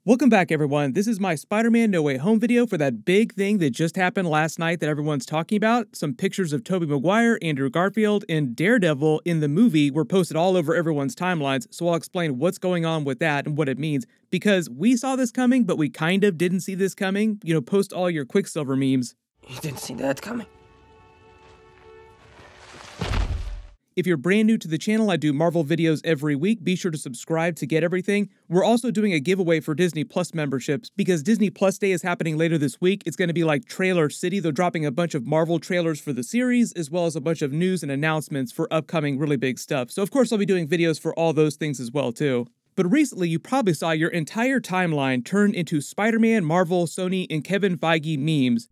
Welcome back, everyone. This is my Spider-Man No Way Home video for that big thing that just happened last night that everyone's talking about. Some pictures of Tobey Maguire, Andrew Garfield, and Daredevil in the movie were posted all over everyone's timelines, so I'll explain what's going on with that and what it means. Because we saw this coming, but we kind of didn't see this coming. You know, post all your Quicksilver memes. You didn't see that coming. If you're brand new to the channel, I do Marvel videos every week. Be sure to subscribe to get everything. We're also doing a giveaway for Disney Plus memberships because Disney Plus Day is happening later this week. It's going to be like Trailer City. They're dropping a bunch of Marvel trailers for the series, as well as a bunch of news and announcements for upcoming really big stuff. So of course I'll be doing videos for all those things as well too. But recently you probably saw your entire timeline turn into Spider-Man, Marvel, Sony, and Kevin Feige memes.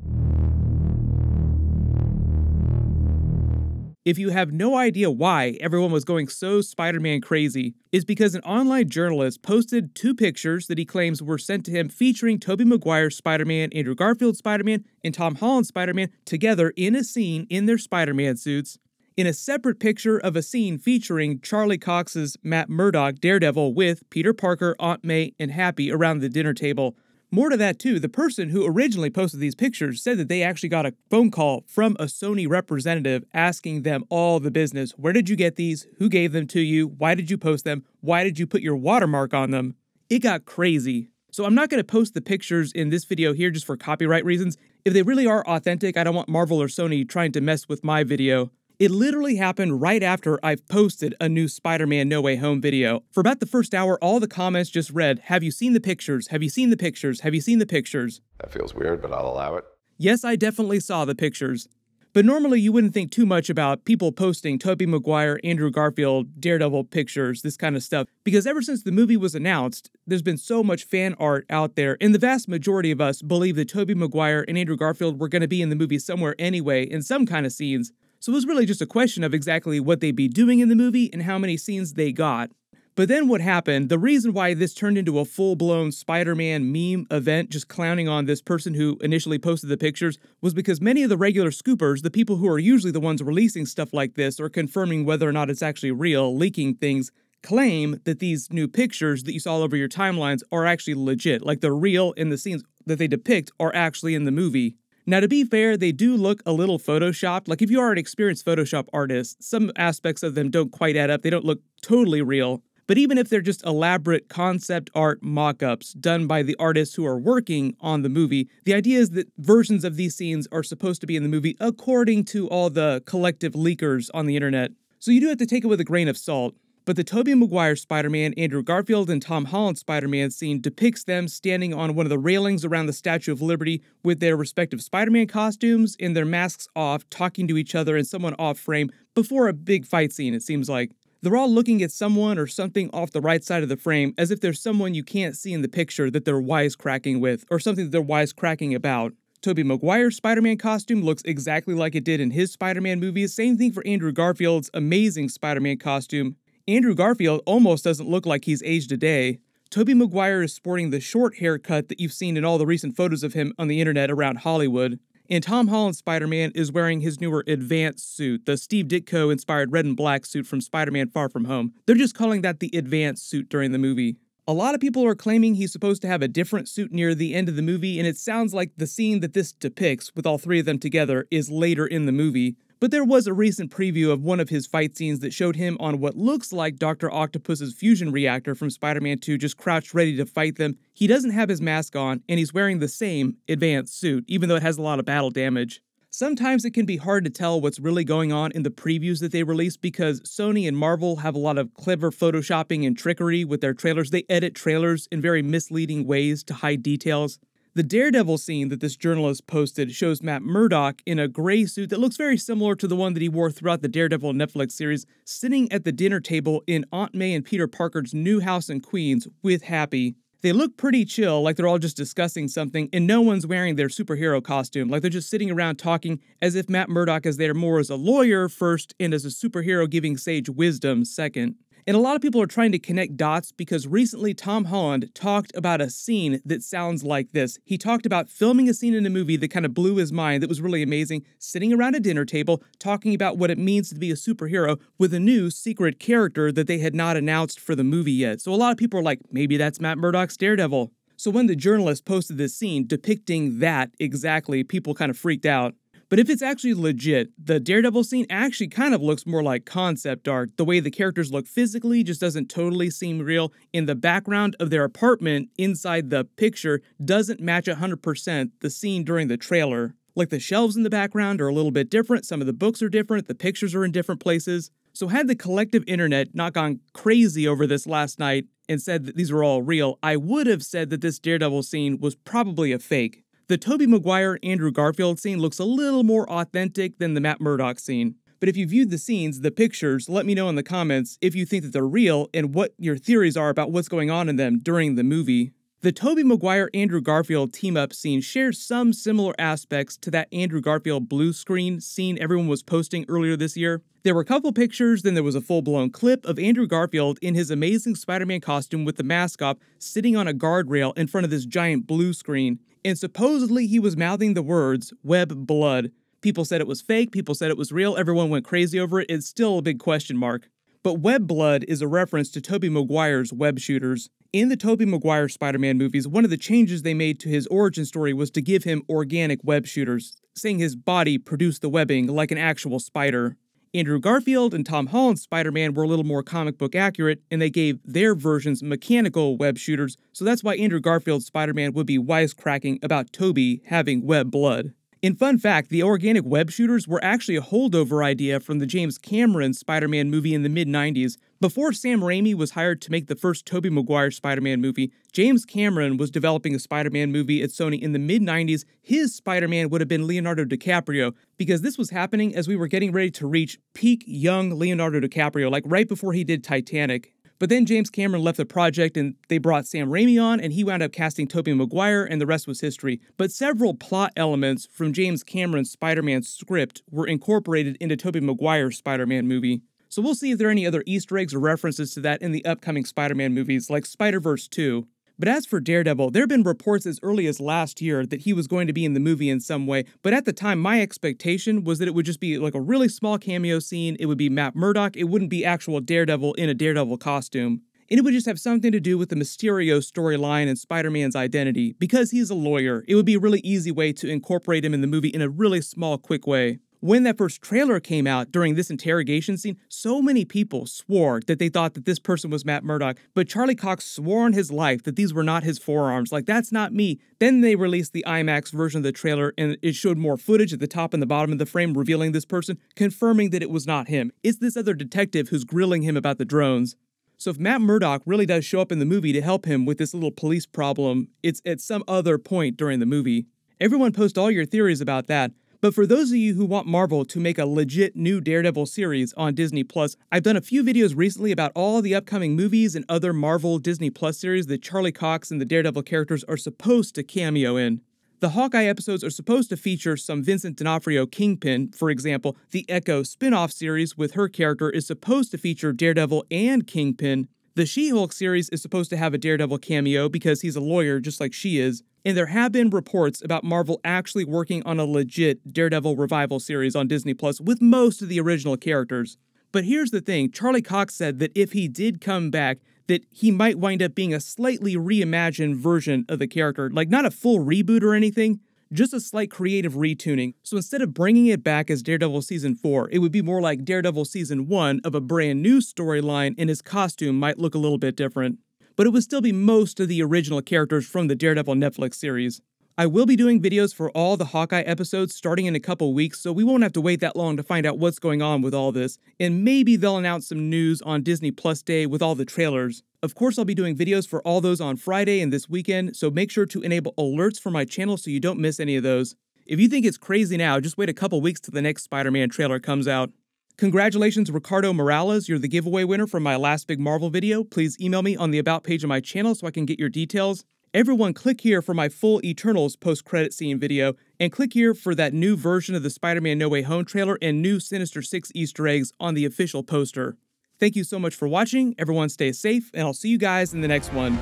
If you have no idea why everyone was going so Spider-Man crazy, it's because an online journalist posted two pictures that he claims were sent to him featuring Tobey Maguire's Spider-Man, Andrew Garfield's Spider-Man, and Tom Holland's Spider-Man together in a scene in their Spider-Man suits, in a separate picture of a scene featuring Charlie Cox's Matt Murdock Daredevil with Peter Parker, Aunt May, and Happy around the dinner table. More to that too, the person who originally posted these pictures said that they actually got a phone call from a Sony representative asking them all the business. Where did you get these? Who gave them to you? Why did you post them? Why did you put your watermark on them? It got crazy. So I'm not going to post the pictures in this video here just for copyright reasons. If they really are authentic, I don't want Marvel or Sony trying to mess with my video. It literally happened right after I've posted a new Spider-Man No Way Home video. For about the first hour, all the comments just read, "Have you seen the pictures? Have you seen the pictures? Have you seen the pictures?" That feels weird, but I'll allow it. Yes, I definitely saw the pictures. But normally you wouldn't think too much about people posting Tobey Maguire, Andrew Garfield, Daredevil pictures, this kind of stuff. Because ever since the movie was announced, there's been so much fan art out there, and the vast majority of us believe that Tobey Maguire and Andrew Garfield were going to be in the movie somewhere anyway, in some kind of scenes. So it was really just a question of exactly what they'd be doing in the movie and how many scenes they got. But then what happened, the reason why this turned into a full-blown Spider-Man meme event, just clowning on this person who initially posted the pictures, was because many of the regular scoopers, the people who are usually the ones releasing stuff like this or confirming whether or not it's actually real, leaking things, claim that these new pictures that you saw all over your timelines are actually legit, like they're real and the scenes that they depict are actually in the movie. Now, to be fair, they do look a little photoshopped. Like, if you are an experienced Photoshop artist, some aspects of them don't quite add up. They don't look totally real. But even if they're just elaborate concept art mock-ups done by the artists who are working on the movie, the idea is that versions of these scenes are supposed to be in the movie according to all the collective leakers on the internet. So you do have to take it with a grain of salt. But the Tobey Maguire Spider-Man, Andrew Garfield, and Tom Holland Spider-Man scene depicts them standing on one of the railings around the Statue of Liberty with their respective Spider-Man costumes and their masks off, talking to each other and someone off-frame before a big fight scene, it seems like. They're all looking at someone or something off the right side of the frame as if there's someone you can't see in the picture that they're wisecracking with, or something that they're wisecracking about. Tobey Maguire's Spider-Man costume looks exactly like it did in his Spider-Man movies. Same thing for Andrew Garfield's amazing Spider-Man costume. Andrew Garfield almost doesn't look like he's aged a day. Tobey Maguire is sporting the short haircut that you've seen in all the recent photos of him on the internet around Hollywood. And Tom Holland's Spider-Man is wearing his newer advanced suit, the Steve Ditko-inspired red and black suit from Spider-Man Far From Home. They're just calling that the advanced suit during the movie. A lot of people are claiming he's supposed to have a different suit near the end of the movie, and it sounds like the scene that this depicts, with all three of them together, is later in the movie. But there was a recent preview of one of his fight scenes that showed him on what looks like Dr. Octopus's fusion reactor from Spider-Man 2 just crouched ready to fight them. He doesn't have his mask on, and he's wearing the same advanced suit, even though it has a lot of battle damage. Sometimes it can be hard to tell what's really going on in the previews that they release because Sony and Marvel have a lot of clever photoshopping and trickery with their trailers. They edit trailers in very misleading ways to hide details. The Daredevil scene that this journalist posted shows Matt Murdock in a gray suit that looks very similar to the one that he wore throughout the Daredevil Netflix series, sitting at the dinner table in Aunt May and Peter Parker's new house in Queens with Happy. They look pretty chill, like they're all just discussing something, and no one's wearing their superhero costume, like they're just sitting around talking as if Matt Murdock is there more as a lawyer first and as a superhero giving sage wisdom second. And a lot of people are trying to connect dots because recently Tom Holland talked about a scene that sounds like this. He talked about filming a scene in a movie that kind of blew his mind, that was really amazing, sitting around a dinner table talking about what it means to be a superhero with a new secret character that they had not announced for the movie yet. So a lot of people are like, maybe that's Matt Murdock's Daredevil. So when the journalist posted this scene depicting that exactly, people kind of freaked out. But if it's actually legit, the Daredevil scene actually kind of looks more like concept art. The way the characters look physically just doesn't totally seem real, and the background of their apartment inside the picture doesn't match 100% the scene during the trailer. Like the shelves in the background are a little bit different, some of the books are different, the pictures are in different places. So had the collective internet not gone crazy over this last night and said that these were all real, I would have said that this Daredevil scene was probably a fake. The Tobey Maguire Andrew Garfield scene looks a little more authentic than the Matt Murdock scene. But if you viewed the scenes, the pictures, let me know in the comments if you think that they're real and what your theories are about what's going on in them during the movie. The Tobey Maguire Andrew Garfield team-up scene shares some similar aspects to that Andrew Garfield blue screen scene everyone was posting earlier this year. There were a couple pictures, then there was a full-blown clip of Andrew Garfield in his amazing Spider-Man costume with the mask off, sitting on a guardrail in front of this giant blue screen. And supposedly he was mouthing the words, "Web blood." People said it was fake, people said it was real, everyone went crazy over it, it's still a big question mark. But web blood is a reference to Tobey Maguire's web shooters. In the Tobey Maguire Spider-Man movies, one of the changes they made to his origin story was to give him organic web shooters, saying his body produced the webbing like an actual spider. Andrew Garfield and Tom Holland's Spider-Man were a little more comic book accurate, and they gave their versions mechanical web shooters, so that's why Andrew Garfield's Spider-Man would be wisecracking about Tobey having web blood. In fun fact, the organic web shooters were actually a holdover idea from the James Cameron Spider-Man movie in the mid-90s. Before Sam Raimi was hired to make the first Tobey Maguire Spider-Man movie, James Cameron was developing a Spider-Man movie at Sony in the mid-90s. His Spider-Man would have been Leonardo DiCaprio, because this was happening as we were getting ready to reach peak young Leonardo DiCaprio, like right before he did Titanic. But then James Cameron left the project and they brought Sam Raimi on and he wound up casting Tobey Maguire and the rest was history. But several plot elements from James Cameron's Spider-Man script were incorporated into Tobey Maguire's Spider-Man movie. So we'll see if there are any other Easter eggs or references to that in the upcoming Spider-Man movies like Spider-Verse 2. But as for Daredevil, there have been reports as early as last year that he was going to be in the movie in some way, but at the time my expectation was that it would just be like a really small cameo scene, it would be Matt Murdock, it wouldn't be actual Daredevil in a Daredevil costume. And it would just have something to do with the Mysterio storyline and Spider-Man's identity. Because he's a lawyer, it would be a really easy way to incorporate him in the movie in a really small, quick way. When that first trailer came out during this interrogation scene, so many people swore that they thought that this person was Matt Murdock, but Charlie Cox swore on his life that these were not his forearms, like that's not me. Then they released the IMAX version of the trailer and it showed more footage at the top and the bottom of the frame revealing this person, confirming that it was not him. It's this other detective who's grilling him about the drones. So if Matt Murdock really does show up in the movie to help him with this little police problem, it's at some other point during the movie. Everyone post all your theories about that. But for those of you who want Marvel to make a legit new Daredevil series on Disney+, I've done a few videos recently about all the upcoming movies and other Marvel Disney+ series that Charlie Cox and the Daredevil characters are supposed to cameo in. The Hawkeye episodes are supposed to feature some Vincent D'Onofrio Kingpin, for example. The Echo spin-off series with her character is supposed to feature Daredevil and Kingpin. The She-Hulk series is supposed to have a Daredevil cameo because he's a lawyer just like she is. And there have been reports about Marvel actually working on a legit Daredevil revival series on Disney Plus with most of the original characters. But here's the thing, Charlie Cox said that if he did come back, that he might wind up being a slightly reimagined version of the character, like not a full reboot or anything, just a slight creative retuning. So instead of bringing it back as Daredevil Season 4, it would be more like Daredevil Season 1 of a brand new storyline and his costume might look a little bit different. But it would still be most of the original characters from the Daredevil Netflix series. I will be doing videos for all the Hawkeye episodes starting in a couple weeks, so we won't have to wait that long to find out what's going on with all this, and maybe they'll announce some news on Disney Plus Day with all the trailers. Of course, I'll be doing videos for all those on Friday and this weekend, so make sure to enable alerts for my channel so you don't miss any of those. If you think it's crazy now, just wait a couple weeks till the next Spider-Man trailer comes out. Congratulations, Ricardo Morales, you're the giveaway winner from my last big Marvel video. Please email me on the About page of my channel so I can get your details. Everyone click here for my full Eternals post-credit scene video, and click here for that new version of the Spider-Man No Way Home trailer and new Sinister 6 Easter eggs on the official poster. Thank you so much for watching, everyone stay safe, and I'll see you guys in the next one.